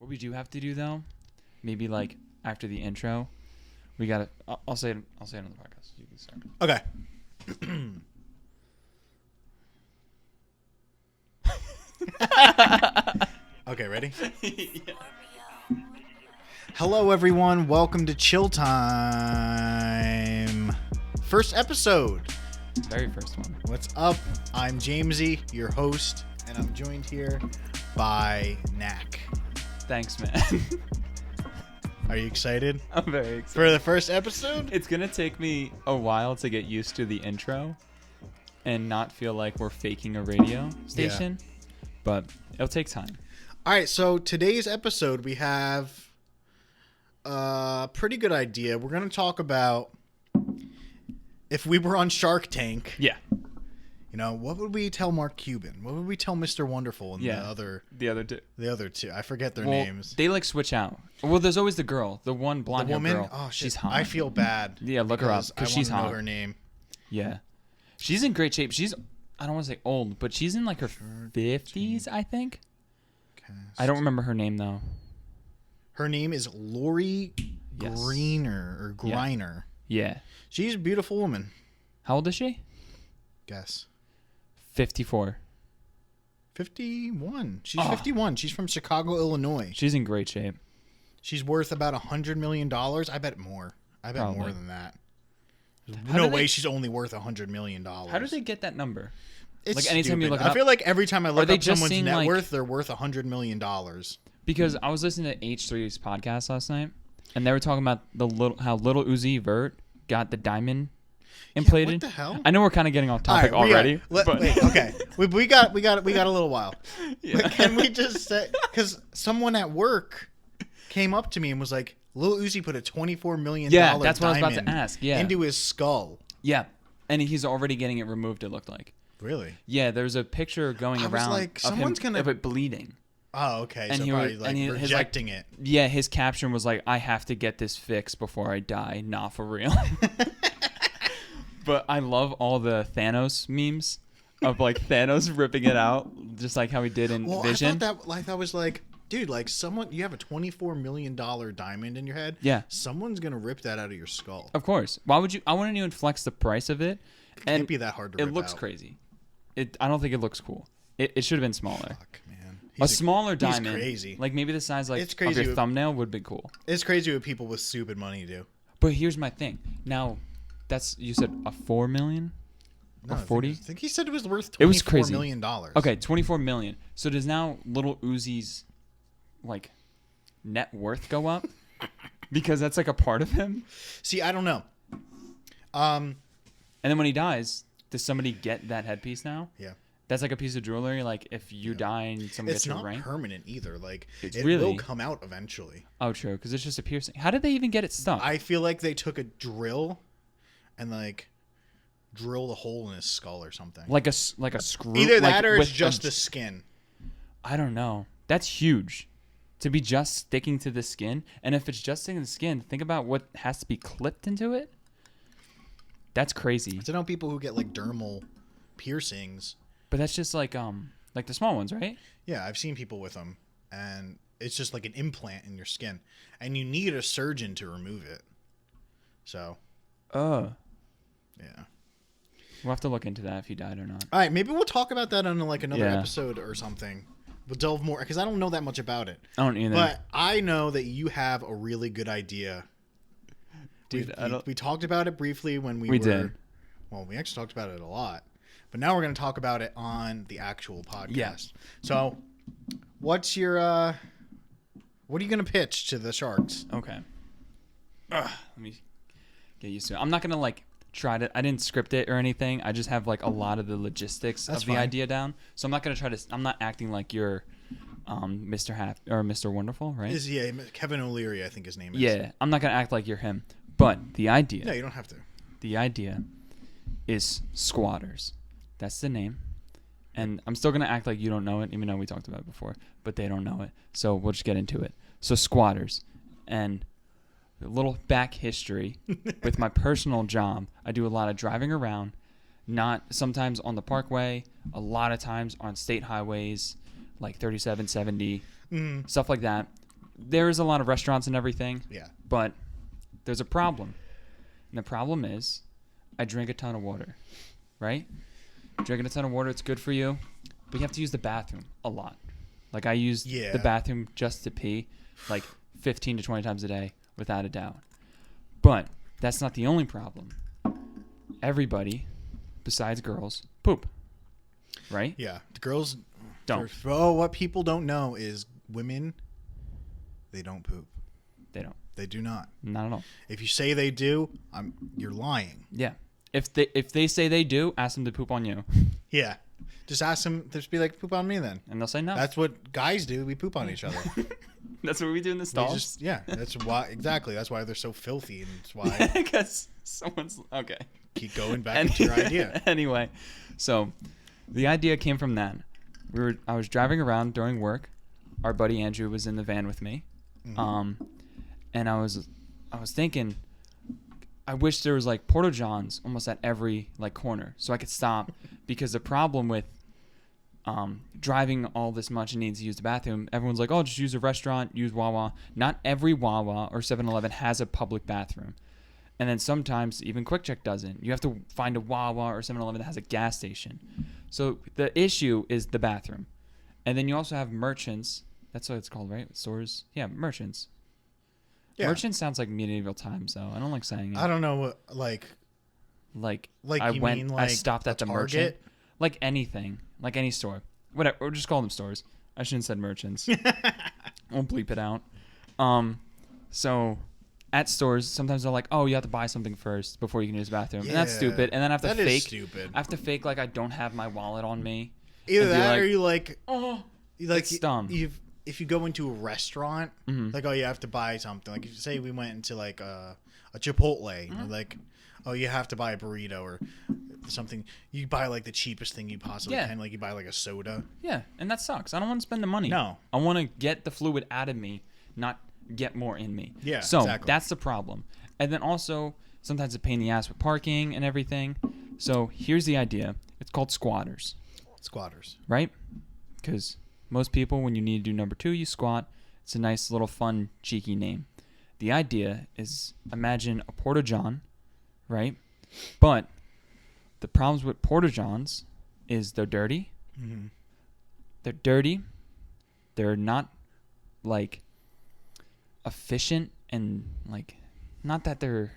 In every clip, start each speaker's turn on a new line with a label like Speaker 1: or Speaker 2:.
Speaker 1: What we do have to do though, maybe like after the intro, we gotta. I'll say it. I'll say it on the podcast. You can start.
Speaker 2: Okay. Okay, ready?
Speaker 1: Yeah.
Speaker 2: Hello, everyone. Welcome to Chill Time. First episode.
Speaker 1: Very first one.
Speaker 2: What's up? I'm Jamezy, your host, and I'm joined here by Knack.
Speaker 1: Thanks, man.
Speaker 2: Are you excited
Speaker 1: I'm very excited.
Speaker 2: for the first episode?
Speaker 1: It's gonna take me a while to get used to the intro and not feel like we're faking a radio station, but it'll take time.
Speaker 2: All right, so today's episode, we have a pretty good idea. We're going to talk about if we were on Shark Tank.
Speaker 1: Yeah.
Speaker 2: You know, what would we tell Mark Cuban? What would we tell Mr. Wonderful and
Speaker 1: The other two.
Speaker 2: the other two? I forget their
Speaker 1: Well,
Speaker 2: names.
Speaker 1: they like switch out. Well, there's always the girl, the one
Speaker 2: The
Speaker 1: blonde
Speaker 2: woman?
Speaker 1: girl.
Speaker 2: Oh, shit.
Speaker 1: She's hot.
Speaker 2: I feel bad.
Speaker 1: Yeah, look her up because she's
Speaker 2: I want
Speaker 1: hot.
Speaker 2: to know her name.
Speaker 1: Yeah, she's in great shape. She's, I don't want to say old, but she's in like her 50s, I think. I don't remember her name though.
Speaker 2: Her name is Lori
Speaker 1: Yes.
Speaker 2: Griner.
Speaker 1: Yeah.
Speaker 2: She's a beautiful woman.
Speaker 1: How old is she?
Speaker 2: Guess.
Speaker 1: 54.
Speaker 2: 51. She's
Speaker 1: Oh.
Speaker 2: 51. She's from Chicago, Illinois.
Speaker 1: She's in great shape.
Speaker 2: She's worth about $100 million. I bet more. I bet
Speaker 1: Probably.
Speaker 2: more than that.
Speaker 1: How
Speaker 2: No
Speaker 1: do they-
Speaker 2: way she's only worth $100 million.
Speaker 1: How do they get that number?
Speaker 2: It's
Speaker 1: like, anytime you
Speaker 2: stupid.
Speaker 1: look it
Speaker 2: I
Speaker 1: up-
Speaker 2: feel like every time I look
Speaker 1: they
Speaker 2: up
Speaker 1: just
Speaker 2: someone's
Speaker 1: seeing,
Speaker 2: net
Speaker 1: like-
Speaker 2: worth, they're worth $100 million.
Speaker 1: Because I was listening to H3's podcast last night, and they were talking about how little Uzi Vert got the diamond inflated.
Speaker 2: what the hell?
Speaker 1: I know we're kind of getting off topic
Speaker 2: All right,
Speaker 1: already.
Speaker 2: Wait, okay. we got a little while.
Speaker 1: Yeah.
Speaker 2: But can we just say, because someone at work came up to me and was like, Lil Uzi put a $24 million
Speaker 1: Yeah, that's what I was about to
Speaker 2: diamond
Speaker 1: ask. Yeah.
Speaker 2: into his skull.
Speaker 1: Yeah, and he's already getting it removed. It looked like.
Speaker 2: Really?
Speaker 1: Yeah, there's a picture going
Speaker 2: I was
Speaker 1: around
Speaker 2: like,
Speaker 1: of
Speaker 2: someone's
Speaker 1: him
Speaker 2: gonna-
Speaker 1: of it bleeding.
Speaker 2: Oh, okay.
Speaker 1: And
Speaker 2: So
Speaker 1: he
Speaker 2: probably
Speaker 1: was-
Speaker 2: like
Speaker 1: and he- his, like-
Speaker 2: rejecting it.
Speaker 1: Yeah, his caption was like, "I have to get this fixed before I die." Not for real. But I love all the Thanos memes of like Thanos ripping it out, just like how he did in
Speaker 2: Well,
Speaker 1: Vision.
Speaker 2: I thought that was like, dude, like you have a $24 million diamond in your head.
Speaker 1: Yeah.
Speaker 2: Someone's gonna rip that out of your skull.
Speaker 1: Of course. Why would you? I wouldn't even flex the price of it.
Speaker 2: It
Speaker 1: And
Speaker 2: can't be that hard to
Speaker 1: it
Speaker 2: rip
Speaker 1: looks
Speaker 2: out.
Speaker 1: crazy. I don't think it looks cool. It should have been smaller.
Speaker 2: Fuck, man.
Speaker 1: A smaller
Speaker 2: he's
Speaker 1: diamond,
Speaker 2: crazy.
Speaker 1: like maybe the size like
Speaker 2: It's
Speaker 1: of
Speaker 2: crazy
Speaker 1: your
Speaker 2: with-
Speaker 1: thumbnail would be cool.
Speaker 2: It's crazy what people with stupid money do.
Speaker 1: But here's my thing. Now, you said a 4 million
Speaker 2: No,
Speaker 1: or 40?
Speaker 2: I think he said it was worth
Speaker 1: It was
Speaker 2: $24
Speaker 1: crazy.
Speaker 2: million.
Speaker 1: Okay, 24 million. So does now little Uzi's like net worth go up? Because that's like a part of him.
Speaker 2: See, I don't know.
Speaker 1: And then when he dies, does somebody get that headpiece now?
Speaker 2: Yeah.
Speaker 1: That's like a piece of jewelry. Like if you die and someone
Speaker 2: It's
Speaker 1: gets your
Speaker 2: not
Speaker 1: ring.
Speaker 2: permanent either. Like
Speaker 1: It's
Speaker 2: it
Speaker 1: really-
Speaker 2: will come out eventually.
Speaker 1: Oh, true. Because it's just a piercing. How did they even get it stuck?
Speaker 2: I feel like they took a drill and like drilled a hole in his skull or something.
Speaker 1: like a screw.
Speaker 2: Either
Speaker 1: like,
Speaker 2: that or it's
Speaker 1: with
Speaker 2: just the skin.
Speaker 1: I don't know. That's huge. To be just sticking to the skin. And if it's just sticking to the skin, think about what has to be clipped into it. That's crazy.
Speaker 2: I know people who get like dermal piercings.
Speaker 1: But that's just like the small ones, right?
Speaker 2: Yeah, I've seen people with them, and it's just like an implant in your skin, and you need a surgeon to remove it. So, yeah.
Speaker 1: We'll have to look into that if he died or not.
Speaker 2: All right, maybe we'll talk about that on like another
Speaker 1: Yeah.
Speaker 2: episode or something. We'll delve more because I don't know that much about it.
Speaker 1: I don't either.
Speaker 2: But I know that you have a really good idea.
Speaker 1: Dude,
Speaker 2: We talked about it briefly when we
Speaker 1: We
Speaker 2: were.
Speaker 1: did.
Speaker 2: Well, we actually talked about it a lot, but now we're going to talk about it on the actual podcast.
Speaker 1: Yeah.
Speaker 2: So, what's your? What are you going to pitch to the Sharks?
Speaker 1: Okay. Let me get used to it. I'm not gonna like try to. I didn't script it or anything. I just have like a lot of the logistics
Speaker 2: That's
Speaker 1: of the
Speaker 2: fine.
Speaker 1: idea down. So I'm not gonna try to. I'm not acting like you're, Mr. or Mr. Wonderful, right?
Speaker 2: Kevin O'Leary? I think his name is.
Speaker 1: Yeah. I'm not gonna act like you're him. But the idea.
Speaker 2: No, you don't have to.
Speaker 1: The idea is squatters. That's the name. And I'm still going to act like you don't know it, even though we talked about it before. But they don't know it. So we'll just get into it. So squatters. And a little back history. With my personal job, I do a lot of driving around. Not sometimes on the parkway. A lot of times on state highways. Like 37, 70. Stuff like that. there's a lot of restaurants and everything.
Speaker 2: Yeah.
Speaker 1: But there's a problem. And the problem is I drink a ton of water, right? Drinking a ton of water, it's good for you. But you have to use the bathroom a lot. Like I use the bathroom just to pee like 15 to 20 times a day without a doubt. But that's not the only problem. Everybody, besides girls, poop. Right?
Speaker 2: Yeah. The girls
Speaker 1: don't.
Speaker 2: What people don't know is women, they don't poop.
Speaker 1: They don't.
Speaker 2: They do not.
Speaker 1: Not at all.
Speaker 2: If you say they do, you're lying.
Speaker 1: Yeah. If they say they do, ask them to poop on you.
Speaker 2: Yeah. Just ask them, just be like, poop on me then.
Speaker 1: And they'll say no.
Speaker 2: That's what guys do. We poop on each other.
Speaker 1: That's what we do in the stalls?
Speaker 2: That's why, exactly. That's why they're so filthy. And it's why.
Speaker 1: Because someone's, okay.
Speaker 2: Keep going back to your idea.
Speaker 1: Anyway, so the idea came from that. I was driving around during work. Our buddy Andrew was in the van with me. Mm-hmm. And I was thinking, I wish there was like Porta Johns almost at every like corner so I could stop, because the problem with driving all this much and needs to use the bathroom, everyone's like, oh, just use a restaurant, use Wawa. Not every Wawa or 7-Eleven has a public bathroom. And then sometimes even Quick Check doesn't. You have to find a Wawa or 7-Eleven that has a gas station. So the issue is the bathroom. And then you also have merchants. That's what it's called, right? Stores? Yeah, merchants. Yeah. Merchant sounds like medieval times, though. I don't like saying it.
Speaker 2: I don't know what, like
Speaker 1: I stopped at the merchant. Like anything. Like any store. Whatever. Or just call them stores. I shouldn't have said merchants. Won't bleep it out. So at stores, sometimes they're like, oh, you have to buy something first before you can use the bathroom. Yeah, and that's stupid. And then I have to I have to fake like I don't have my wallet on me.
Speaker 2: Either that or you like,
Speaker 1: it's dumb.
Speaker 2: If you go into a restaurant, like, oh, you have to buy something. Like, if you say we went into like a Chipotle, and like, oh, you have to buy a burrito or something. You buy like the cheapest thing you possibly can. Like, you buy like a soda.
Speaker 1: Yeah, and that sucks. I don't want to spend the money.
Speaker 2: No.
Speaker 1: I want to get the fluid out of me, not get more in me.
Speaker 2: Yeah,
Speaker 1: so
Speaker 2: exactly.
Speaker 1: That's the problem. And then also, sometimes a pain in the ass with parking and everything. So here's the idea. It's called squatters.
Speaker 2: Squatters.
Speaker 1: Right? Because most people, when you need to do number 2, you squat. It's a nice little fun, cheeky name. The idea is, imagine a Porta John, right? But the problems with Porta Johns is they're dirty. Mm-hmm. They're dirty. They're not, like, efficient and, like, not that they're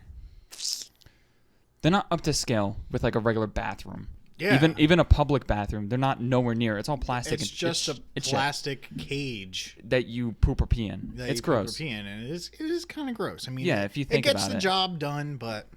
Speaker 1: not up to scale with, like, a regular bathroom. Yeah. Even a public bathroom, they're not nowhere near. It's all plastic.
Speaker 2: It's just a plastic cage
Speaker 1: that you poop or pee in. It's gross.
Speaker 2: Poop or pee in, and it is kind of gross. I mean,
Speaker 1: yeah, if you think about it,
Speaker 2: gets the job done, but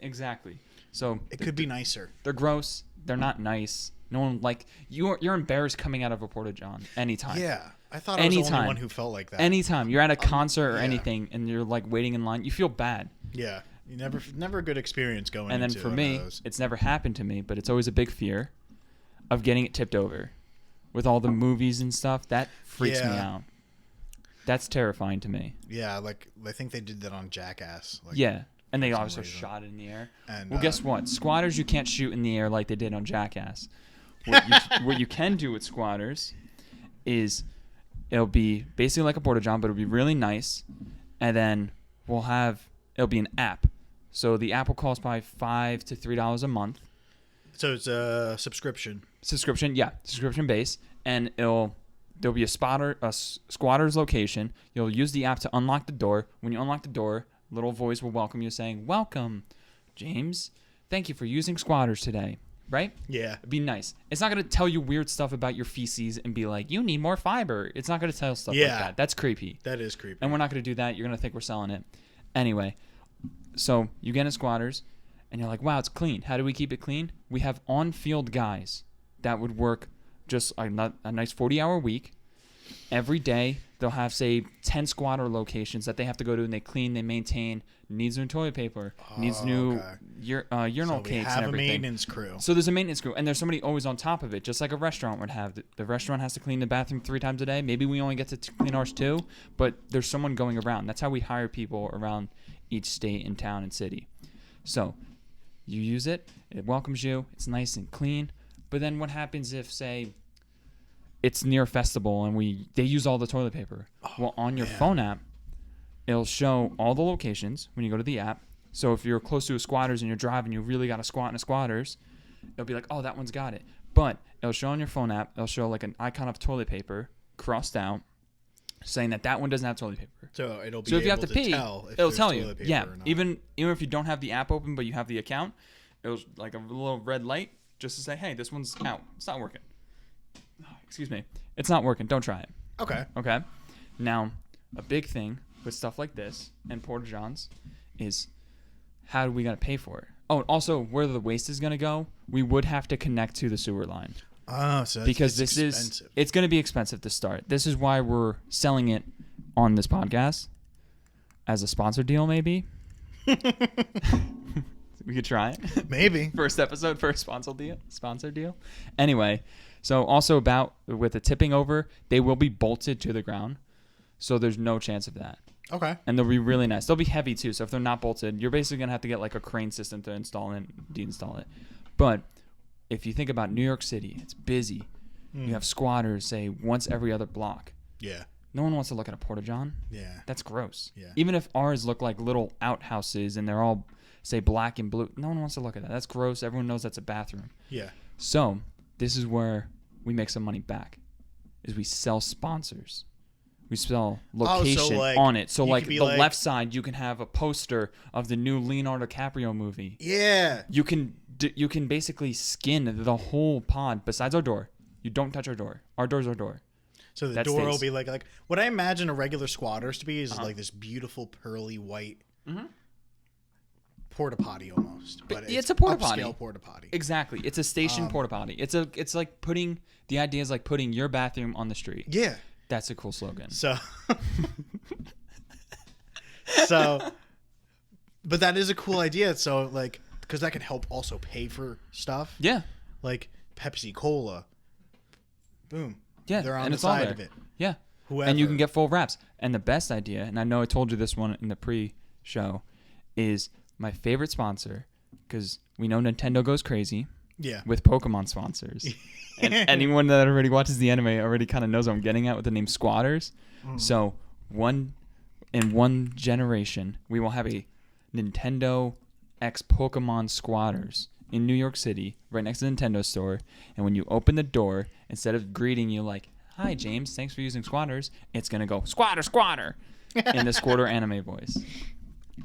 Speaker 1: exactly. So
Speaker 2: it could be nicer.
Speaker 1: They're gross. They're not nice. No one like you're embarrassed coming out of a Porta John anytime.
Speaker 2: Yeah, I thought I was the only one who felt like that.
Speaker 1: Anytime you're at a concert or anything, and you're like waiting in line, you feel bad.
Speaker 2: Yeah. Never a good experience going
Speaker 1: and then for me, it's never happened to me, but it's always a big fear of getting it tipped over. With all the movies and stuff, that freaks me out. That's terrifying to me.
Speaker 2: Yeah, like I think they did that on Jackass. Like,
Speaker 1: yeah, and they also shot it in the air. And, well, guess what? Squatters, you can't shoot in the air like they did on Jackass. What you can do with squatters is it'll be basically like a Porta John, but it'll be really nice, and then it'll be an app. So the app will cost probably $5 to $3 a month.
Speaker 2: So it's a subscription.
Speaker 1: Subscription base, and there'll be a squatter's location. You'll use the app to unlock the door. When you unlock the door, a little voice will welcome you, saying, "Welcome, James. Thank you for using squatters today." Right?
Speaker 2: Yeah.
Speaker 1: It'd be nice. It's not going to tell you weird stuff about your feces and be like, "You need more fiber." It's not going to tell stuff like that. That's creepy.
Speaker 2: That is creepy.
Speaker 1: And we're not going to do that. You're going to think we're selling it. Anyway. So you get in squatters, and you're like, wow, it's clean. How do we keep it clean? We have on-field guys that would work just a nice 40-hour week. Every day, they'll have, say, 10 squatter locations that they have to go to, and they clean, they maintain, needs new toilet paper, needs new urinal cakes and everything. So we have a
Speaker 2: maintenance crew.
Speaker 1: So there's a maintenance crew, and there's somebody always on top of it, just like a restaurant would have. The restaurant has to clean the bathroom 3 times a day. Maybe we only get to clean ours 2, but there's someone going around. That's how we hire people around each state and town and city. So you use it welcomes you, it's nice and clean. But then what happens if, say, it's near a festival and they use all the toilet paper. Well, on your phone app, it'll show all the locations when you go to the app. So if you're close to a squatters and you're driving, you really got to squat in a squatters, it'll be like, oh, that one's got it. But it'll show on your phone app, it'll show like an icon of toilet paper crossed out saying that one doesn't have toilet paper.
Speaker 2: So it'll be
Speaker 1: so if you have
Speaker 2: able
Speaker 1: to pee,
Speaker 2: tell if
Speaker 1: it'll
Speaker 2: there's
Speaker 1: tell
Speaker 2: toilet
Speaker 1: you.
Speaker 2: paper
Speaker 1: Yeah,
Speaker 2: or not.
Speaker 1: even if you don't have the app open but you have the account, it'll like a little red light just to say, hey, this one's out. It's not working. Excuse me. It's not working. Don't try it.
Speaker 2: Okay.
Speaker 1: Okay. Now, a big thing with stuff like this and porta johns is how do we got to pay for it? Oh, and also where the waste is going to go, we would have to connect to the sewer line.
Speaker 2: Oh, so
Speaker 1: because it's going to be expensive to start. This is why we're selling it on this podcast as a sponsor deal, maybe. We could try it.
Speaker 2: Maybe.
Speaker 1: First episode, first sponsor deal. Anyway, so also with the tipping over, they will be bolted to the ground. So there's no chance of that.
Speaker 2: Okay.
Speaker 1: And they'll be really nice. They'll be heavy too. So if they're not bolted, you're basically going to have to get like a crane system to install and deinstall it. But if you think about New York City, it's busy. You have squatters, say, once every other block.
Speaker 2: Yeah.
Speaker 1: No one wants to look at a porta-john.
Speaker 2: Yeah.
Speaker 1: That's gross.
Speaker 2: Yeah.
Speaker 1: Even if ours look like little outhouses and they're all, say, black and blue, no one wants to look at that. That's gross. Everyone knows that's a bathroom.
Speaker 2: Yeah.
Speaker 1: So this is where we make some money back, is we sell sponsors. We sell location on it. So like the left side, you can have a poster of the new Leonardo DiCaprio movie.
Speaker 2: Yeah.
Speaker 1: You can basically skin the whole pod besides our door. You don't touch our door. Our door's our door.
Speaker 2: So the door will be like what I imagine a regular squatters to be is like this beautiful pearly white porta potty almost. But
Speaker 1: it's a porta potty.
Speaker 2: Upscale porta potty.
Speaker 1: Exactly. It's a station porta potty. It's like putting the idea is like putting your bathroom on the street.
Speaker 2: Yeah.
Speaker 1: That's a cool slogan.
Speaker 2: So but that is a cool idea. So like, because that can help also pay for stuff.
Speaker 1: Yeah.
Speaker 2: Like Pepsi Cola. Boom.
Speaker 1: Yeah.
Speaker 2: They're on
Speaker 1: and
Speaker 2: the
Speaker 1: it's all
Speaker 2: side
Speaker 1: there.
Speaker 2: of it.
Speaker 1: Yeah.
Speaker 2: Whoever.
Speaker 1: And you can get full wraps. And the best idea, and I know I told you this one in the pre-show, is my favorite sponsor, because we know Nintendo goes crazy.
Speaker 2: Yeah.
Speaker 1: With Pokemon sponsors. And anyone that already watches the anime already kind of knows what I'm getting at with the name Squatters. So in one generation, we will have a Nintendo X Pokemon Squatters in New York City, right next to the Nintendo store. And when you open the door, instead of greeting you like, hi, James, thanks for using Squatters, it's going to go, Squatter, Squatter, in the Squatter anime voice.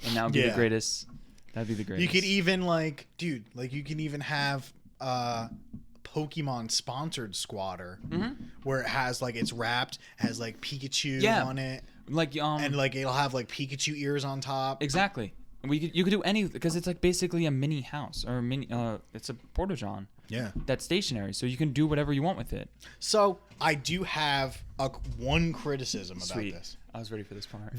Speaker 1: And that would be the greatest. That'd be the greatest.
Speaker 2: You could even you can even have Pokemon sponsored Squatter where it has like it's wrapped, has like Pikachu on it,
Speaker 1: like
Speaker 2: and like it'll have like Pikachu ears on top.
Speaker 1: Exactly. You could do any, because it's like basically a mini house or a mini. It's a porta-john.
Speaker 2: Yeah.
Speaker 1: That's stationary, so you can do whatever you want with it.
Speaker 2: So I do have one criticism about this.
Speaker 1: I was ready for this part.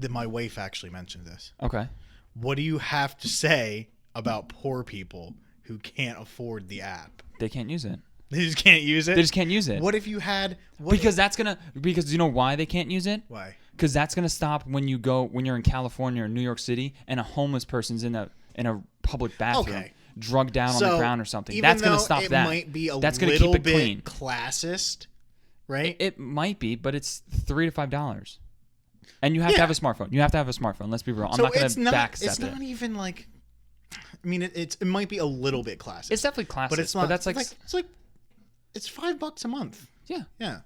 Speaker 2: My wife actually mentioned this.
Speaker 1: Okay.
Speaker 2: What do you have to say about poor people who can't afford the app?
Speaker 1: They can't use it.
Speaker 2: They just can't use it?
Speaker 1: They just can't use it.
Speaker 2: What if you had...
Speaker 1: Because you know why they can't use it?
Speaker 2: Why?
Speaker 1: Because that's going to stop when you're in California or New York City and a homeless person's in a public bathroom, drugged down on the ground or something. That's going to stop that.
Speaker 2: It might be
Speaker 1: that's
Speaker 2: going
Speaker 1: to
Speaker 2: keep
Speaker 1: keep
Speaker 2: it
Speaker 1: it clean.
Speaker 2: Classist, right?
Speaker 1: It might be, but it's $3 to $5. And you have to have a smartphone. You have to have a smartphone. Let's be real. I'm not going to backstep it.
Speaker 2: It's not even like... I mean, it might be a little bit classist.
Speaker 1: It's definitely classist.
Speaker 2: But it's not...
Speaker 1: But that's
Speaker 2: it's $5 a month.
Speaker 1: Yeah.
Speaker 2: Yeah.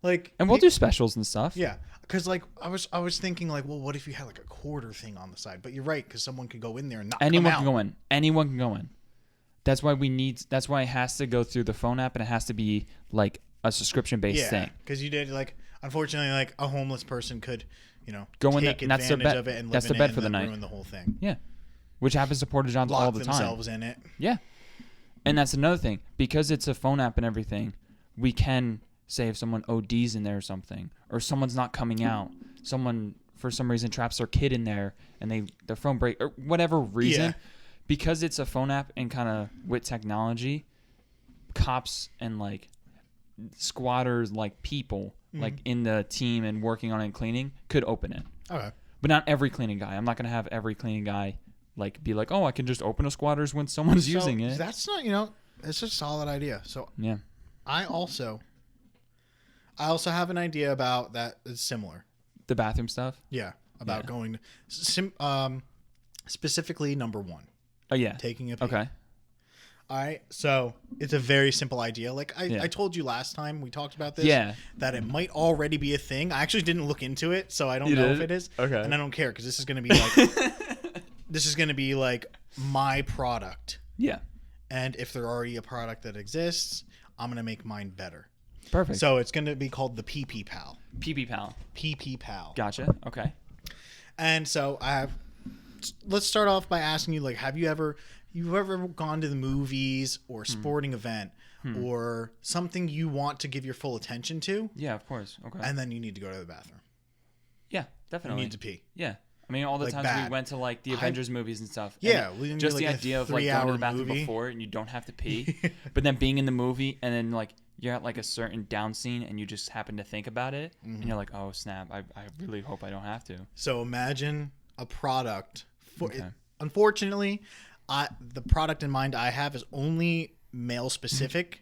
Speaker 2: Like...
Speaker 1: And we'll do specials and stuff.
Speaker 2: Yeah. Because like I was thinking like, well, what if you had like a quarter thing on the side? But you're right, because someone could go in there and not
Speaker 1: Anyone
Speaker 2: come out.
Speaker 1: can go in. Anyone can go in. That's why it has to go through the phone app, and it has to be like a subscription based thing.
Speaker 2: Because you did like, unfortunately, like a homeless person could,
Speaker 1: go in
Speaker 2: take
Speaker 1: there, and that's their
Speaker 2: advantage
Speaker 1: bed.
Speaker 2: of it and
Speaker 1: That's
Speaker 2: live
Speaker 1: their
Speaker 2: in
Speaker 1: bed
Speaker 2: it
Speaker 1: for the
Speaker 2: and
Speaker 1: night.
Speaker 2: ruin the whole thing.
Speaker 1: Yeah, which happens to porta-johns all the time.
Speaker 2: Lock themselves in it.
Speaker 1: Yeah, and that's another thing, because it's a phone app and everything. We can say if someone ODs in there or something, or someone's not coming out, someone for some reason traps their kid in there and their phone break or whatever reason.
Speaker 2: Yeah.
Speaker 1: Because it's a phone app and kind of with technology, cops and like squatters, like people like in the team and working on it and cleaning could open it.
Speaker 2: Okay.
Speaker 1: But not every cleaning guy. I'm not going to have every cleaning guy like be like, oh, I can just open a squatters when someone's using it.
Speaker 2: That's not, it's a solid idea. So
Speaker 1: yeah.
Speaker 2: I also I also have an idea about that. It's similar.
Speaker 1: The bathroom stuff.
Speaker 2: Yeah, about
Speaker 1: Yeah.
Speaker 2: going specifically number one,
Speaker 1: Oh yeah.
Speaker 2: taking a pee.
Speaker 1: Okay.
Speaker 2: All right, so it's a very simple idea. Like
Speaker 1: Yeah.
Speaker 2: I told you last time we talked about this,
Speaker 1: Yeah.
Speaker 2: that it might already be a thing. I actually didn't look into it, so I don't
Speaker 1: You
Speaker 2: know
Speaker 1: did?
Speaker 2: if it is.
Speaker 1: Okay.
Speaker 2: And I don't care because this is going to be like this is going to be like my product.
Speaker 1: Yeah.
Speaker 2: And if there already a product that exists, I'm going to make mine better.
Speaker 1: Perfect.
Speaker 2: So it's going to be called the PP Pal.
Speaker 1: PP Pal.
Speaker 2: PP Pal.
Speaker 1: Gotcha. Okay.
Speaker 2: And so let's start off by asking you, like, have you ever gone to the movies or sporting event or something you want to give your full attention to,
Speaker 1: Yeah, of course. Okay.
Speaker 2: and then you need to go to the bathroom?
Speaker 1: Yeah,
Speaker 2: You
Speaker 1: definitely.
Speaker 2: need to pee.
Speaker 1: Yeah. I mean, all the
Speaker 2: Like
Speaker 1: times
Speaker 2: bad.
Speaker 1: we went to like the Avengers movies and stuff.
Speaker 2: Yeah,
Speaker 1: and
Speaker 2: we can do,
Speaker 1: just
Speaker 2: like,
Speaker 1: the
Speaker 2: a
Speaker 1: idea of like going to
Speaker 2: 3-hour
Speaker 1: the bathroom
Speaker 2: movie.
Speaker 1: before and you don't have to pee, but then being in the movie and then like you're at like a certain down scene and you just happen to think about it and you're like, oh snap, I really hope I don't have to.
Speaker 2: So imagine a product.
Speaker 1: Okay.
Speaker 2: Unfortunately, the product in mind I have is only male specific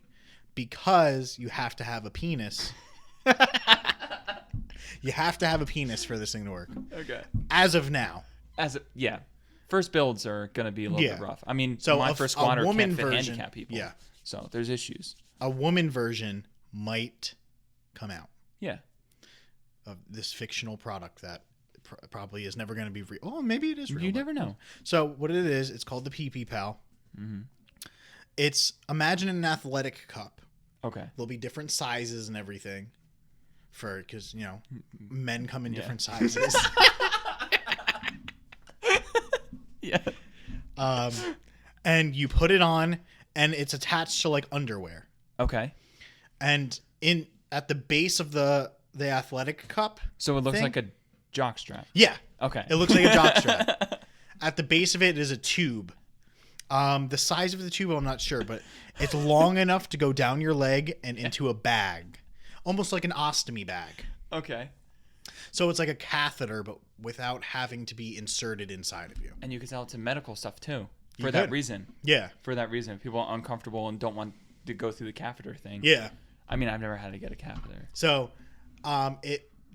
Speaker 2: because you have to have a penis. You have to have a penis for this thing to work.
Speaker 1: Okay.
Speaker 2: As of now.
Speaker 1: Yeah. First builds are gonna be a little
Speaker 2: Yeah.
Speaker 1: bit rough. I mean,
Speaker 2: So
Speaker 1: my
Speaker 2: a
Speaker 1: first
Speaker 2: a
Speaker 1: squatter
Speaker 2: woman
Speaker 1: can't fit
Speaker 2: version-
Speaker 1: handicap people.
Speaker 2: yeah.
Speaker 1: So there's issues.
Speaker 2: A woman version might come out
Speaker 1: Yeah.
Speaker 2: of this fictional product that probably is never going to be real. Oh, maybe it is real.
Speaker 1: You never know.
Speaker 2: So what it is, it's called the PP Pal.
Speaker 1: Mm-hmm.
Speaker 2: It's, imagine an athletic cup.
Speaker 1: Okay.
Speaker 2: There'll be different sizes and everything because, you know, men come in
Speaker 1: Yeah.
Speaker 2: different sizes.
Speaker 1: Yeah.
Speaker 2: And you put it on and it's attached to like underwear.
Speaker 1: Okay.
Speaker 2: And at the base of the athletic cup.
Speaker 1: So it looks
Speaker 2: thing-
Speaker 1: like a jock strap.
Speaker 2: Yeah.
Speaker 1: Okay.
Speaker 2: It looks like a jockstrap. At the base of it is a tube. The size of the tube, I'm not sure, but it's long enough to go down your leg and into a bag. Almost like an ostomy bag.
Speaker 1: Okay.
Speaker 2: So it's like a catheter, but without having to be inserted inside of you.
Speaker 1: And you can sell it to medical stuff too.
Speaker 2: You
Speaker 1: For that
Speaker 2: could.
Speaker 1: reason.
Speaker 2: Yeah.
Speaker 1: For that reason. People are uncomfortable and don't want to go through the catheter thing.
Speaker 2: Yeah.
Speaker 1: I mean, I've never had to get a catheter.
Speaker 2: So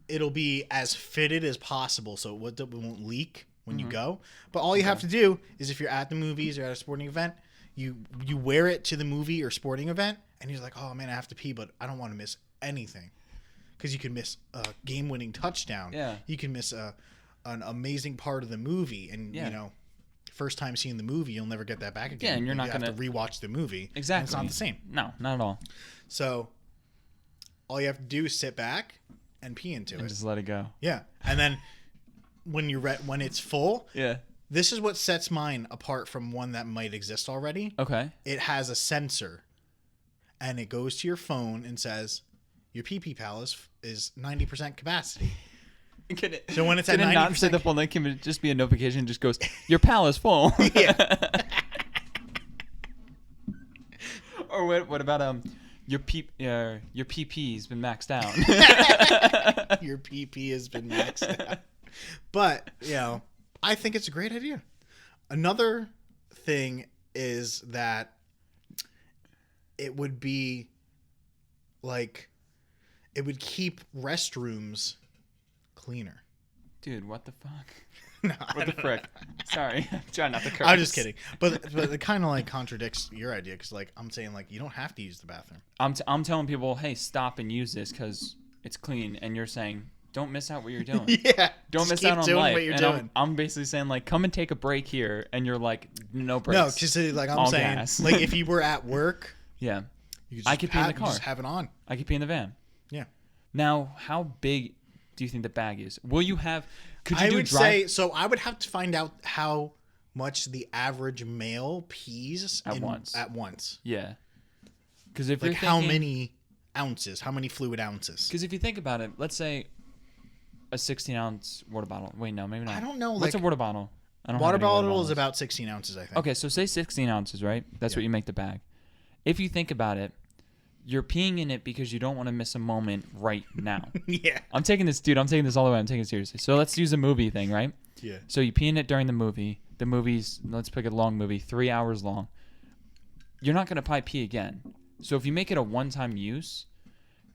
Speaker 2: it'll be as fitted as possible so it won't leak when you go. But all you have to do is if you're at the movies or at a sporting event, you wear it to the movie or sporting event and you're like, oh man, I have to pee, but I don't want to miss anything. Because you can miss a game-winning touchdown.
Speaker 1: Yeah.
Speaker 2: You can miss an amazing part of the movie. And,
Speaker 1: Yeah.
Speaker 2: you know, first time seeing the movie, you'll never get that back again.
Speaker 1: Yeah, and you're not
Speaker 2: You have
Speaker 1: gonna-
Speaker 2: to rewatch the movie. and
Speaker 1: Exactly.
Speaker 2: it's not the same.
Speaker 1: No, not at all.
Speaker 2: So all you have to do is sit back and pee into
Speaker 1: And
Speaker 2: it.
Speaker 1: just let it go.
Speaker 2: Yeah, and then when when it's full,
Speaker 1: Yeah.
Speaker 2: this is what sets mine apart from one that might exist already.
Speaker 1: Okay.
Speaker 2: It has a sensor, and it goes to your phone and says, "Your PP Pal is 90% capacity."
Speaker 1: Can it,
Speaker 2: So when it's at
Speaker 1: can it not say
Speaker 2: 90%,
Speaker 1: the full name? Can it just be a notification that just goes, your pal is full?
Speaker 2: yeah,
Speaker 1: Or what about your PP's been maxed out?
Speaker 2: your PP has been maxed out. But you know, I think it's a great idea. Another thing is that it would be like it would keep restrooms cleaner.
Speaker 1: Dude, what the fuck?
Speaker 2: No,
Speaker 1: What the frick? Sorry, I'm trying not to curse.
Speaker 2: I'm just kidding. But it kind of like contradicts your idea because like I'm saying like you don't have to use the bathroom.
Speaker 1: I'm telling people, hey, stop and use this because it's clean, and you're saying, don't miss out what you're doing.
Speaker 2: Yeah,
Speaker 1: Don't
Speaker 2: just
Speaker 1: miss
Speaker 2: keep
Speaker 1: out on
Speaker 2: doing
Speaker 1: life.
Speaker 2: what you're
Speaker 1: and
Speaker 2: doing.
Speaker 1: I'm basically saying like, come and take a break here, and you're like, no breaks.
Speaker 2: No, because like I'm
Speaker 1: All
Speaker 2: saying,
Speaker 1: gas.
Speaker 2: like if you were at work,
Speaker 1: Yeah,
Speaker 2: you
Speaker 1: I could pee in the car.
Speaker 2: Just have it on.
Speaker 1: I could pee in the van.
Speaker 2: Yeah.
Speaker 1: Now, how big do you think the bag is? Will you have? Could you
Speaker 2: I
Speaker 1: do
Speaker 2: would
Speaker 1: dry?
Speaker 2: say so. I would have to find out how much the average male pees
Speaker 1: At once.
Speaker 2: At once,
Speaker 1: Yeah. Because if
Speaker 2: like
Speaker 1: you're
Speaker 2: how
Speaker 1: thinking,
Speaker 2: many ounces? How many fluid ounces?
Speaker 1: Because if you think about it, let's say a 16-ounce water bottle. Wait, no, maybe not.
Speaker 2: I don't know.
Speaker 1: What's
Speaker 2: Like
Speaker 1: a water bottle? I don't have
Speaker 2: water
Speaker 1: any water
Speaker 2: bottle is
Speaker 1: bottles.
Speaker 2: about 16 ounces, I think.
Speaker 1: Okay, so say 16 ounces, right? That's
Speaker 2: Yeah.
Speaker 1: what you make the bag. If you think about it, you're peeing in it because you don't want to miss a moment right now.
Speaker 2: Yeah.
Speaker 1: I'm taking this all the way. I'm taking it seriously. So let's use a movie thing, right?
Speaker 2: Yeah.
Speaker 1: So you pee in it during the movie. The movie's, let's pick a long movie, 3 hours long. You're not going to probably pee again. So if you make it a one-time use,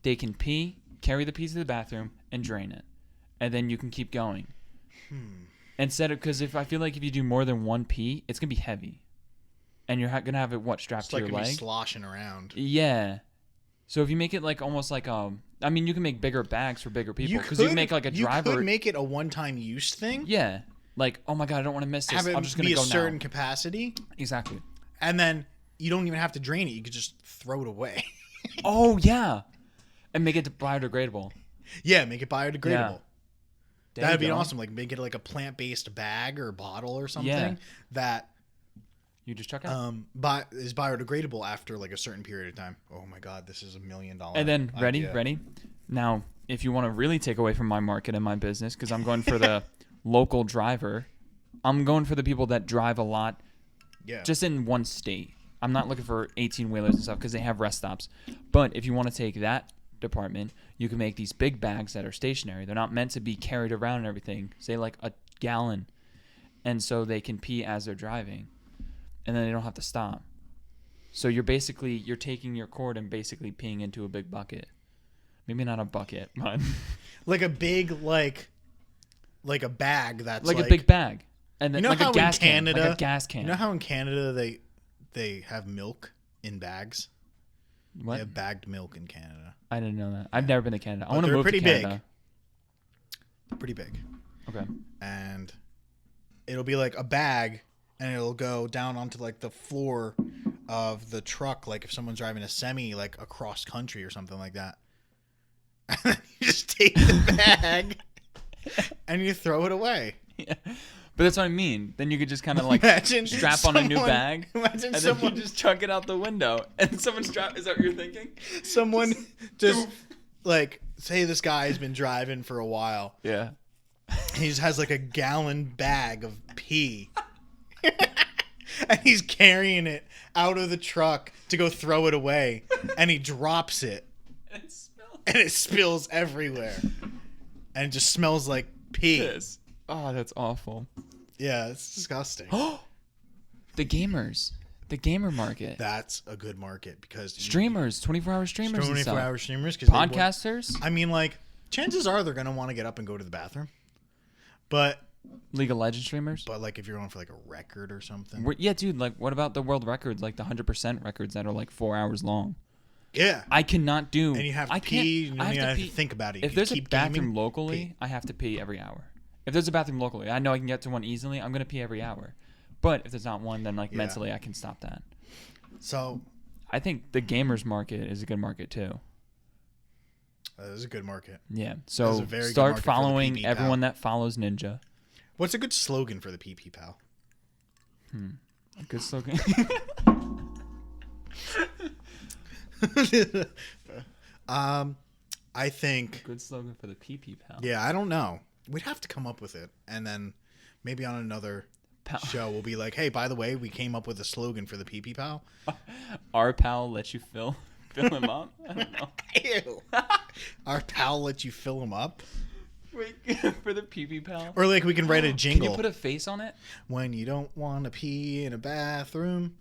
Speaker 1: they can pee, carry the pee to the bathroom and drain it, and then you can keep going. Instead of, because if I feel like if you do more than one pee, it's gonna be heavy, and you're gonna have it strapped to your leg.
Speaker 2: Be sloshing around.
Speaker 1: Yeah. So if you make it like almost like I mean, you can make bigger bags for bigger people because you can make like a driver.
Speaker 2: You could make it a one-time use thing.
Speaker 1: Yeah. Like, oh my god, I don't want to miss this. I'm just gonna go now.
Speaker 2: Be a certain capacity.
Speaker 1: Exactly.
Speaker 2: And then you don't even have to drain it. You could just throw it away.
Speaker 1: Oh yeah. And make it biodegradable.
Speaker 2: Yeah, make it biodegradable.
Speaker 1: Yeah.
Speaker 2: That'd be awesome. Like make it like a plant-based bag or bottle or something that
Speaker 1: you just chuck out.
Speaker 2: Is biodegradable after like a certain period of time. Oh my god, this is $1 million.
Speaker 1: And then ready? Now, if you want to really take away from my market and my business, because I'm going for the local driver, I'm going for the people that drive a lot. Yeah. Just in one state. I'm not looking for 18-wheelers and stuff because they have rest stops. But if you want to take that department, you can make these big bags that are stationary. They're not meant to be carried around and everything. Say like a gallon. And so they can pee as they're driving. And then they don't have to stop. So you're taking your cord and basically peeing into a big bucket. Maybe not a bucket, but
Speaker 2: like a big like a bag that's
Speaker 1: like a big bag. And then
Speaker 2: you know
Speaker 1: like
Speaker 2: how
Speaker 1: a gas
Speaker 2: in Canada,
Speaker 1: can, like a gas can.
Speaker 2: You know how in Canada they have milk in bags?
Speaker 1: What?
Speaker 2: They have bagged milk in Canada.
Speaker 1: I didn't know that. I've never been to Canada. I
Speaker 2: want to
Speaker 1: move to Canada.
Speaker 2: Big. Pretty big.
Speaker 1: Okay.
Speaker 2: And it'll be like a bag, and it'll go down onto like the floor of the truck, like if someone's driving a semi like across country or something like that. And then you just take the bag and you throw it away.
Speaker 1: Yeah. But that's what I mean. Then you could just kind of like strap on a new bag, and then you just chuck it out the window, and someone strap. Is that what you're thinking?
Speaker 2: Someone just like say this guy's been driving for a while.
Speaker 1: Yeah.
Speaker 2: He just has like a gallon bag of pee, and he's carrying it out of the truck to go throw it away, and he drops it, and it spills everywhere, and it just smells like pee.
Speaker 1: Yes. Oh, that's awful.
Speaker 2: Yeah, it's disgusting.
Speaker 1: The gamer market.
Speaker 2: That's a good market because
Speaker 1: streamers, 24-hour streamers,
Speaker 2: 24-hour streamers,
Speaker 1: podcasters.
Speaker 2: I mean, like, chances are they're gonna want to get up and go to the bathroom, but
Speaker 1: League of Legends streamers.
Speaker 2: But like, if you're going for like a record or something,
Speaker 1: yeah, dude. Like, what about the world records, like the 100% records that are like 4 hours long?
Speaker 2: Yeah,
Speaker 1: I cannot do.
Speaker 2: And you have to pee. You don't even have to think about it.
Speaker 1: If there's a bathroom locally, I have to pee every hour. If there's a bathroom locally, I know I can get to one easily. I'm gonna pee every hour. But if there's not one, then like mentally, I can stop that.
Speaker 2: So,
Speaker 1: I think the gamers market is a good market too.
Speaker 2: That is a good market.
Speaker 1: Yeah. So start following everyone that follows Ninja.
Speaker 2: What's a good slogan for the PP Pal?
Speaker 1: A good slogan.
Speaker 2: I think
Speaker 1: good slogan for the PP Pal.
Speaker 2: Yeah, I don't know. We'd have to come up with it, and then maybe on another show we'll be like, "Hey, by the way, we came up with a slogan for the PP Pal."
Speaker 1: Our pal let you fill him up. I don't know.
Speaker 2: Ew. Our pal let you fill him up.
Speaker 1: Wait, for the PP Pal.
Speaker 2: Or like we can write a jingle.
Speaker 1: Can you put a face on it?
Speaker 2: When you don't want to pee in a bathroom,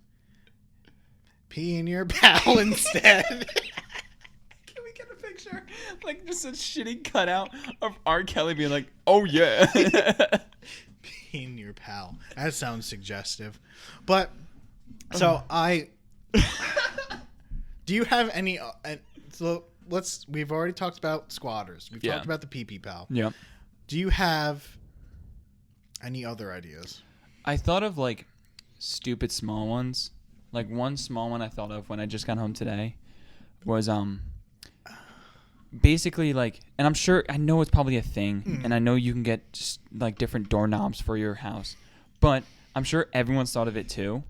Speaker 2: pee in your pal instead.
Speaker 1: Picture, like just a shitty cutout of R. Kelly being like, "Oh yeah."
Speaker 2: Being your pal. That sounds suggestive. But so do you have any so we've already talked about squatters. We've talked about the PP Pal.
Speaker 1: Yeah.
Speaker 2: Do you have any other ideas?
Speaker 1: I thought of like stupid small ones. Like one small one I thought of when I just got home today was basically like, and I'm sure, I know it's probably a thing, and I know you can get just like different doorknobs for your house, but I'm sure everyone's thought of it too,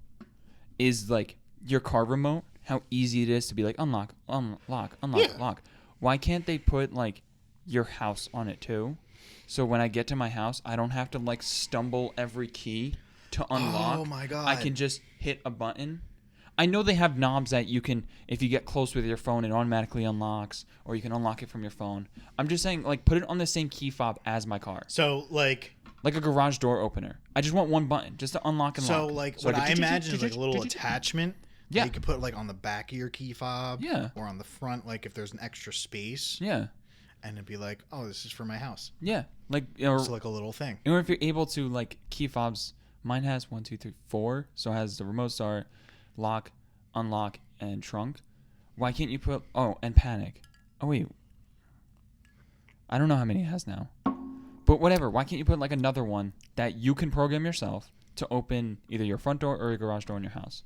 Speaker 1: is like your car remote, how easy it is to be like unlock, lock. Why can't they put like your house on it too? So when I get to my house, I don't have to like stumble every key to unlock.
Speaker 2: Oh my God.
Speaker 1: I can just hit a button. I know they have knobs that you can, if you get close with your phone, it automatically unlocks, or you can unlock it from your phone. I'm just saying, like, put it on the same key fob as my car.
Speaker 2: So, like
Speaker 1: a garage door opener. I just want one button, just to unlock and lock.
Speaker 2: So, like, what I imagine is like a little attachment that you could put, like, on the back of your key fob.
Speaker 1: Yeah.
Speaker 2: Or on the front, like, if there's an extra space.
Speaker 1: Yeah.
Speaker 2: and it'd be like, oh, this is for my house.
Speaker 1: Yeah, like
Speaker 2: It's like a little thing.
Speaker 1: or if you're able to like key fobs, mine has 1, 2, 3, 4, so it has the remote start, lock, unlock, and trunk. Why can't you put and panic? Oh wait, I don't know how many it has now, but whatever. Why can't you put like another one that you can program yourself to open either your front door or your garage door in your house?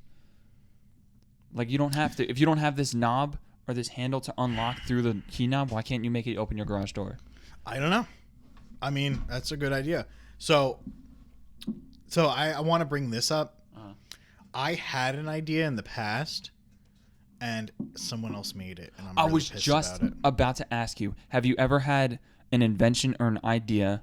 Speaker 1: Like you don't have to. If you don't have this knob or this handle to unlock through the key knob, why can't you make it open your garage door?
Speaker 2: I don't know. I mean, that's a good idea. So I want to bring this up. I had an idea in the past, and someone else made it. And
Speaker 1: I was just about to ask you, have you ever had an invention or an idea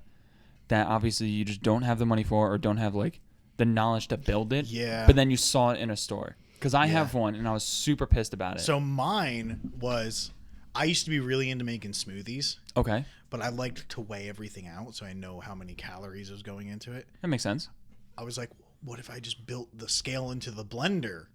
Speaker 1: that obviously you just don't have the money for or don't have like the knowledge to build it?
Speaker 2: Yeah.
Speaker 1: But then you saw it in a store. Because I have one, and I was super pissed about it.
Speaker 2: So mine was, I used to be really into making smoothies.
Speaker 1: Okay.
Speaker 2: But I liked to weigh everything out so I know how many calories was going into it.
Speaker 1: That makes sense.
Speaker 2: I was like, what if I just built the scale into the blender?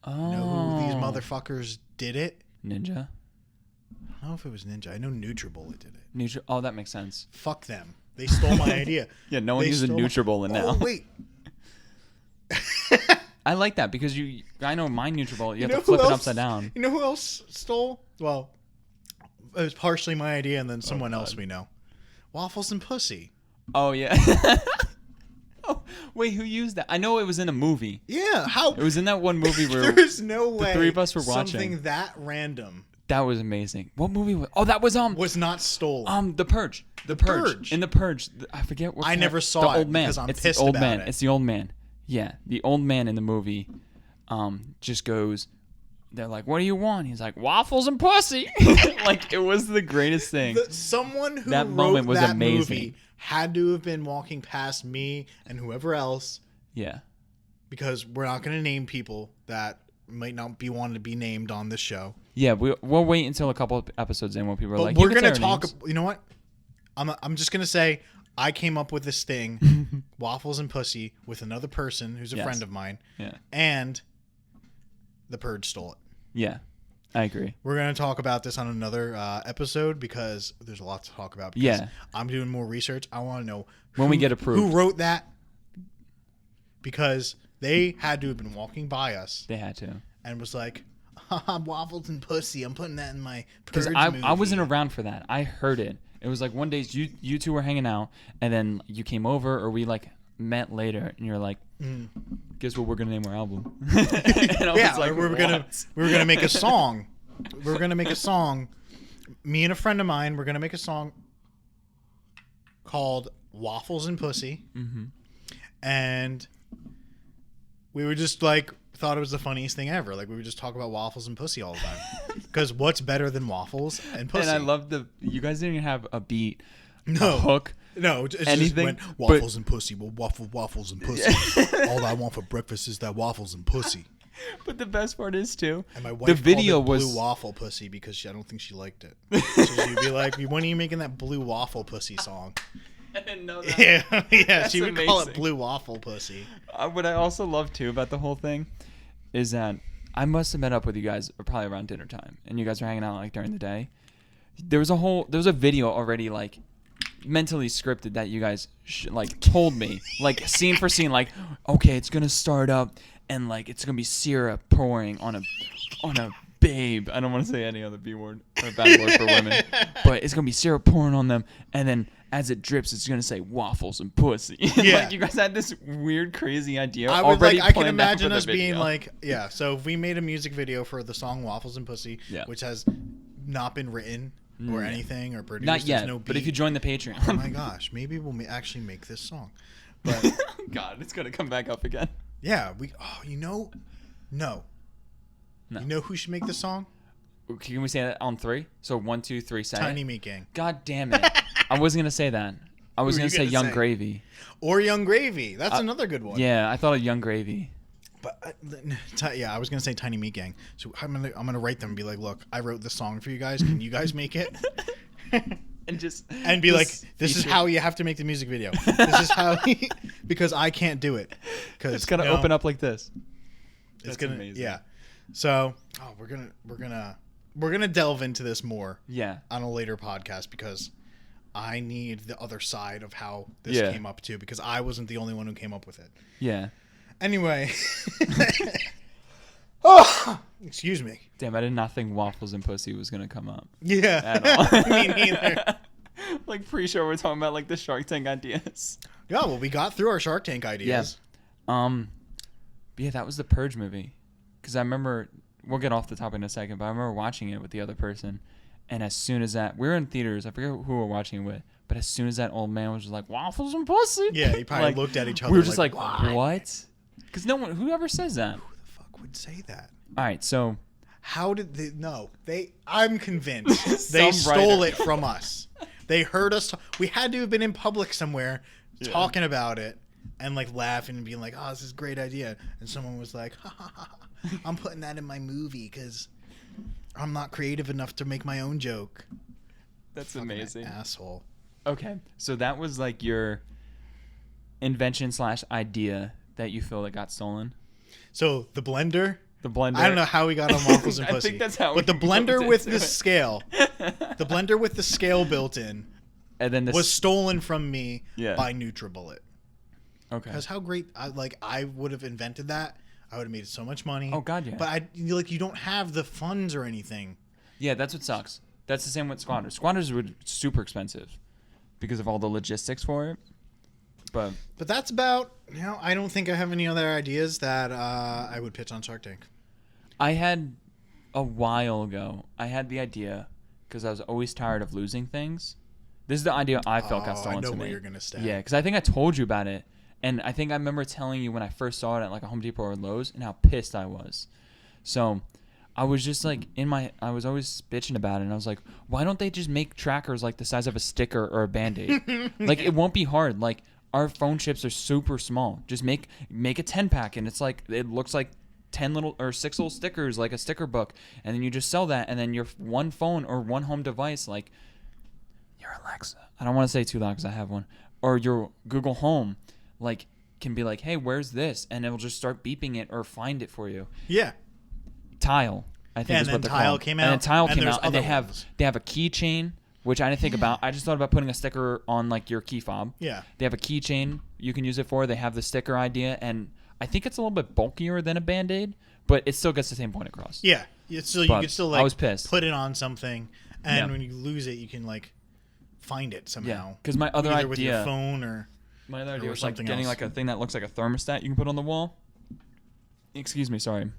Speaker 1: Oh.
Speaker 2: You know who these motherfuckers did it?
Speaker 1: Ninja?
Speaker 2: I don't know if it was Ninja. I know NutriBullet did it.
Speaker 1: Oh, that makes sense.
Speaker 2: Fuck them. They stole my idea.
Speaker 1: Yeah, no one uses NutriBullet now.
Speaker 2: Oh, wait.
Speaker 1: I like that because I know my NutriBullet, you have to flip it upside down.
Speaker 2: You know who else stole? Well, it was partially my idea and then someone else we know. Waffles and Pussy.
Speaker 1: Oh, yeah. Oh, wait, who used that? I know it was in a movie.
Speaker 2: Yeah, how?
Speaker 1: It was in that one movie where
Speaker 2: there is no way
Speaker 1: the three of us were watching.
Speaker 2: Something that random.
Speaker 1: That was amazing. What movie was? Oh, that was
Speaker 2: was not stolen.
Speaker 1: The Purge. The Purge. In The Purge, I forget what.
Speaker 2: I never saw
Speaker 1: the old man.
Speaker 2: because I'm
Speaker 1: it's
Speaker 2: pissed
Speaker 1: the old
Speaker 2: about
Speaker 1: man.
Speaker 2: it.
Speaker 1: It's the old man. Yeah, the old man in the movie, just goes. They're like, "What do you want?" He's like, "Waffles and pussy." Like it was the greatest thing.
Speaker 2: Someone who
Speaker 1: that
Speaker 2: wrote
Speaker 1: moment was
Speaker 2: that
Speaker 1: amazing.
Speaker 2: Movie had to have been walking past me and whoever else.
Speaker 1: Yeah.
Speaker 2: Because we're not going to name people that might not be wanted to be named on this show.
Speaker 1: Yeah, we'll wait until a couple of episodes in when people are like,
Speaker 2: we're going to talk. Names. You know what? I'm just going to say I came up with this thing, Waffles and Pussy, with another person who's a friend of mine.
Speaker 1: Yeah.
Speaker 2: And the Purge stole it.
Speaker 1: Yeah, I agree.
Speaker 2: We're going to talk about this on another episode because there's a lot to talk about. Because I'm doing more research. I want to know
Speaker 1: when we get approved.
Speaker 2: Who wrote that? Because they had to have been walking by us.
Speaker 1: They had to.
Speaker 2: And was like, Waffles and Pussy. I'm putting that in my Purge movie.
Speaker 1: I wasn't around for that. I heard it. It was like one day you two were hanging out, and then you came over, or we like met later, and you're like, guess what we're gonna name our album? And I was like,
Speaker 2: we're gonna make a song. We're gonna make a song. Me and a friend of mine, we're gonna make a song called Waffles and Pussy. Mm-hmm. And we were just like thought it was the funniest thing ever. Like we would just talk about waffles and pussy all the time. Because what's better than waffles and pussy?
Speaker 1: And I love you guys didn't even have a beat,
Speaker 2: no
Speaker 1: a hook.
Speaker 2: No, it's
Speaker 1: anything.
Speaker 2: Just went, waffles and pussy. Well, waffles and pussy. All I want for breakfast is that waffles and pussy.
Speaker 1: But the best part is too.
Speaker 2: And my wife
Speaker 1: the video
Speaker 2: called it
Speaker 1: was
Speaker 2: blue waffle pussy because I don't think she liked it. So she'd be like, "When are you making that blue waffle pussy song?"
Speaker 1: I didn't know that.
Speaker 2: Yeah,
Speaker 1: That's
Speaker 2: she would
Speaker 1: amazing.
Speaker 2: call it blue waffle pussy.
Speaker 1: What I also love too about the whole thing is that I must have met up with you guys probably around dinner time, and you guys were hanging out like during the day. There was a video already like mentally scripted that you guys like told me like scene for scene, like okay, it's gonna start up and like it's gonna be syrup pouring on a babe. I don't want to say any other B word or bad word for women, but it's gonna be syrup pouring on them, and then as it drips, it's gonna say waffles and pussy.
Speaker 2: Yeah,
Speaker 1: like you guys had this weird, crazy idea.
Speaker 2: I would
Speaker 1: already
Speaker 2: I can
Speaker 1: planned out
Speaker 2: imagine
Speaker 1: for the
Speaker 2: us being
Speaker 1: video.
Speaker 2: like, yeah. So if we made a music video for the song "Waffles and Pussy," which has not been written or anything or produced,
Speaker 1: not yet.
Speaker 2: No beat.
Speaker 1: But if you join the Patreon,
Speaker 2: oh my gosh, maybe we'll actually make this song. But
Speaker 1: God, it's gonna come back up again.
Speaker 2: Yeah, no. You know who should make this song?
Speaker 1: Can we say that on 3? So 1, 2, 3, say
Speaker 2: Tiny
Speaker 1: it.
Speaker 2: Meat Gang.
Speaker 1: God damn it! I wasn't gonna say that. I was gonna say Young Gravy.
Speaker 2: Or Young Gravy. That's another good one.
Speaker 1: Yeah, I thought of Young Gravy.
Speaker 2: But I was gonna say Tiny Meat Gang. So I'm gonna write them and be like, look, I wrote this song for you guys. Can you guys make it? And be like, this is how you have to make the music video. This is how because I can't do it.
Speaker 1: It's gonna open up like this.
Speaker 2: It's gonna amazing. Yeah. So we're gonna we're gonna delve into this more.
Speaker 1: Yeah.
Speaker 2: On a later podcast because I need the other side of how this came up too, because I wasn't the only one who came up with it.
Speaker 1: Yeah.
Speaker 2: Anyway. Oh, excuse me.
Speaker 1: Damn, I did not think waffles and pussy was gonna come up.
Speaker 2: Yeah.
Speaker 1: At all.
Speaker 2: Me neither.
Speaker 1: Like pre-show, we're talking about like the Shark Tank ideas.
Speaker 2: Yeah, well, we got through our Shark Tank ideas.
Speaker 1: Yeah. Yeah, that was the Purge movie. Because I remember, we'll get off the topic in a second, but I remember watching it with the other person. And as soon as that, we were in theaters, I forget who we were watching it with, but as soon as that old man was just like, waffles and pussy.
Speaker 2: Yeah, he probably
Speaker 1: like,
Speaker 2: looked at each other.
Speaker 1: We were just like
Speaker 2: what?
Speaker 1: Because no one, whoever says that.
Speaker 2: Who the fuck would say that?
Speaker 1: All right, so.
Speaker 2: How did they? No, I'm convinced they stole it from us. They heard us. We had to have been in public somewhere talking about it and like laughing and being like, "Oh, this is a great idea." And someone was like, "Ha ha ha! I'm putting that in my movie because I'm not creative enough to make my own joke."
Speaker 1: That's
Speaker 2: Fucking
Speaker 1: amazing,
Speaker 2: asshole.
Speaker 1: Okay, so that was like your invention / idea that you feel that got stolen.
Speaker 2: So the blender.
Speaker 1: The blender.
Speaker 2: I don't know how we got on waffles and pussy.
Speaker 1: I think that's how.
Speaker 2: But the blender with the scale, the blender with the scale built in,
Speaker 1: and then
Speaker 2: was stolen from me
Speaker 1: Yeah.
Speaker 2: by NutriBullet.
Speaker 1: Okay.
Speaker 2: Because how great! I would have invented that. I would have made so much money.
Speaker 1: Oh God, yeah.
Speaker 2: But you don't have the funds or anything.
Speaker 1: Yeah, that's what sucks. That's the same with squatters. Squatters were super expensive because of all the logistics for it. But
Speaker 2: that's about. I don't think I have any other ideas that I would pitch on Shark Tank.
Speaker 1: I had a while ago. I had the idea because I was always tired of losing things. This is the idea I felt got stolen to me.
Speaker 2: I know where you're gonna stay.
Speaker 1: Yeah, because I think I told you about it, and I think I remember telling you when I first saw it at like a Home Depot or Lowe's, and how pissed I was. So I was just like I was always bitching about it, and I was like, why don't they just make trackers like the size of a sticker or a Band-Aid? Like it won't be hard. Like our phone chips are super small. Just make a 10-pack, and it's like it looks like 10 little or 6 little stickers, like a sticker book, and then you just sell that, and then your one phone or one home device, like your Alexa, I don't want to say too loud because I have one, or your Google Home, like can be like, hey, where's this, and it'll just start beeping it or find it for you.
Speaker 2: Yeah.
Speaker 1: Tile, I think is what they're
Speaker 2: Tile
Speaker 1: called.
Speaker 2: came out,
Speaker 1: and then Tile came out, and they
Speaker 2: ones.
Speaker 1: have a keychain, which I didn't think about. I just thought about putting a sticker on like your key fob.
Speaker 2: Yeah.
Speaker 1: They have a keychain you can use it for. They have the sticker idea, and I think it's a little bit bulkier than a Band-Aid, but it still gets the same point across.
Speaker 2: Yeah. You could still like
Speaker 1: I was pissed.
Speaker 2: put it on something, and when you lose it, you can like find it somehow.
Speaker 1: Yeah. Because my other
Speaker 2: either
Speaker 1: idea
Speaker 2: with your phone or
Speaker 1: was like
Speaker 2: something
Speaker 1: getting
Speaker 2: else.
Speaker 1: like a thing that looks like a thermostat you can put on the wall. Excuse me, sorry,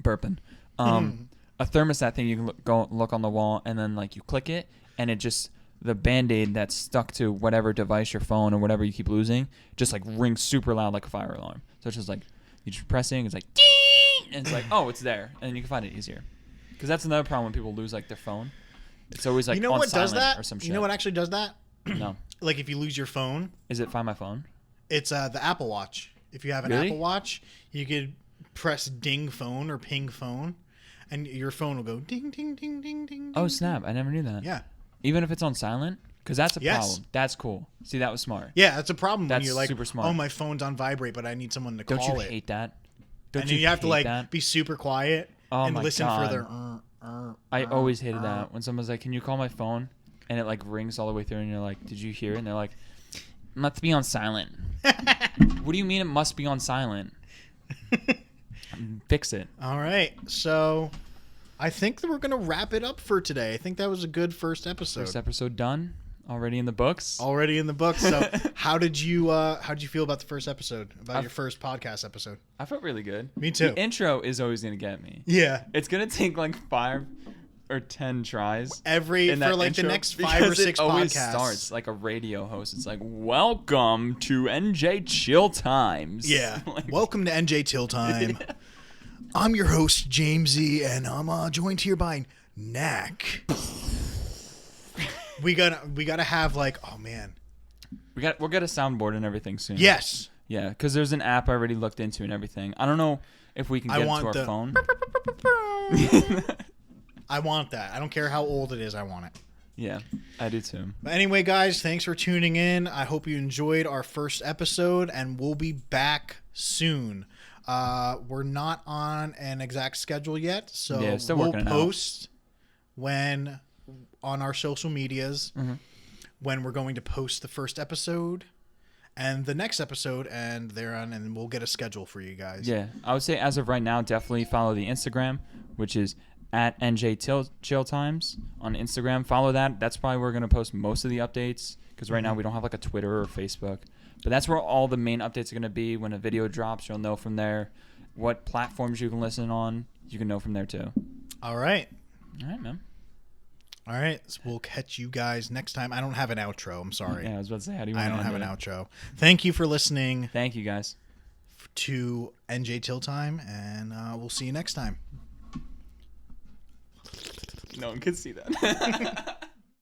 Speaker 1: burping. A thermostat thing you can go look on the wall, and then like you click it, and it just the Band-Aid that's stuck to whatever device, your phone or whatever you keep losing, just like rings super loud like a fire alarm. So it's just like you just pressing, it's like ding, and it's like, oh, it's there, and you can find it easier. Because that's another problem when people lose like their phone. It's always like on
Speaker 2: what does
Speaker 1: silent
Speaker 2: that?
Speaker 1: or some shit.
Speaker 2: You know what actually does that?
Speaker 1: No.
Speaker 2: Like if you lose your phone,
Speaker 1: Is it Find My Phone?
Speaker 2: it's the Apple Watch. If you have an
Speaker 1: Really?
Speaker 2: Apple Watch, you could press ding phone or ping phone, and your phone will go ding ding ding ding ding.
Speaker 1: Oh
Speaker 2: ding,
Speaker 1: snap! I never knew that.
Speaker 2: Yeah.
Speaker 1: Even if it's on silent, because that's a
Speaker 2: Yes.
Speaker 1: problem. That's cool. See, that was smart.
Speaker 2: Yeah, that's a problem when
Speaker 1: That's
Speaker 2: you're like,
Speaker 1: super smart.
Speaker 2: oh, my phone's on vibrate, but I need someone to
Speaker 1: Don't
Speaker 2: call
Speaker 1: you
Speaker 2: it.
Speaker 1: hate that? Don't
Speaker 2: And then you have to
Speaker 1: hate
Speaker 2: like
Speaker 1: that?
Speaker 2: be super quiet
Speaker 1: Oh
Speaker 2: and
Speaker 1: my
Speaker 2: listen
Speaker 1: God.
Speaker 2: for their.
Speaker 1: I always hated that when someone's like, "Can you call my phone?" and it like rings all the way through, and you're like, "Did you hear it?" And they're like, "It must be on silent." What do you mean it must be on silent? Fix it.
Speaker 2: All right, so I think that we're gonna wrap it up for today. I think that was a good first episode.
Speaker 1: First episode done. Already in the books.
Speaker 2: Already in the book. So how did you feel about the first episode? About your first podcast episode?
Speaker 1: I felt really good.
Speaker 2: Me too.
Speaker 1: The intro is always gonna get me.
Speaker 2: Yeah.
Speaker 1: It's gonna take like 5 or 10 tries
Speaker 2: For like the next 5 or 6
Speaker 1: it always
Speaker 2: podcasts.
Speaker 1: starts like a radio host. It's like, welcome to NJ Chill Times.
Speaker 2: Yeah.
Speaker 1: Like,
Speaker 2: Welcome to NJ Till Time. I'm your host, jamezy, and I'm joined here by Knack. we gotta have like, oh man.
Speaker 1: we'll get a soundboard and everything soon.
Speaker 2: Yes.
Speaker 1: Yeah, because there's an app I already looked into and everything. I don't know if we can get it to our phone.
Speaker 2: I want that. I don't care how old it is. I want it.
Speaker 1: Yeah, I do too.
Speaker 2: But anyway, guys, thanks for tuning in. I hope you enjoyed our first episode, and we'll be back soon. We're not on an exact schedule yet, so
Speaker 1: Yeah, still
Speaker 2: we'll
Speaker 1: working it out.
Speaker 2: post when on our social medias
Speaker 1: Mm-hmm.
Speaker 2: when we're going to post the first episode and the next episode and thereon, and we'll get a schedule for you guys.
Speaker 1: Yeah, I would say as of right now, definitely follow the Instagram, which is at Chill Times on Instagram. Follow that. That's probably where we're gonna post most of the updates because right now we don't have like a Twitter or Facebook. But that's where all the main updates are gonna be. When a video drops, you'll know from there. What platforms you can listen on, you can know from there too.
Speaker 2: All right.
Speaker 1: All right, man.
Speaker 2: All right. So we'll catch you guys next time. I don't have an outro. I'm sorry.
Speaker 1: Yeah, I was about to say, how do you?
Speaker 2: I
Speaker 1: wanna
Speaker 2: don't have
Speaker 1: end
Speaker 2: an
Speaker 1: it?
Speaker 2: outro. Thank you for listening
Speaker 1: Thank you, guys.
Speaker 2: to NJ Till Time, and we'll see you next time.
Speaker 1: No one can see that.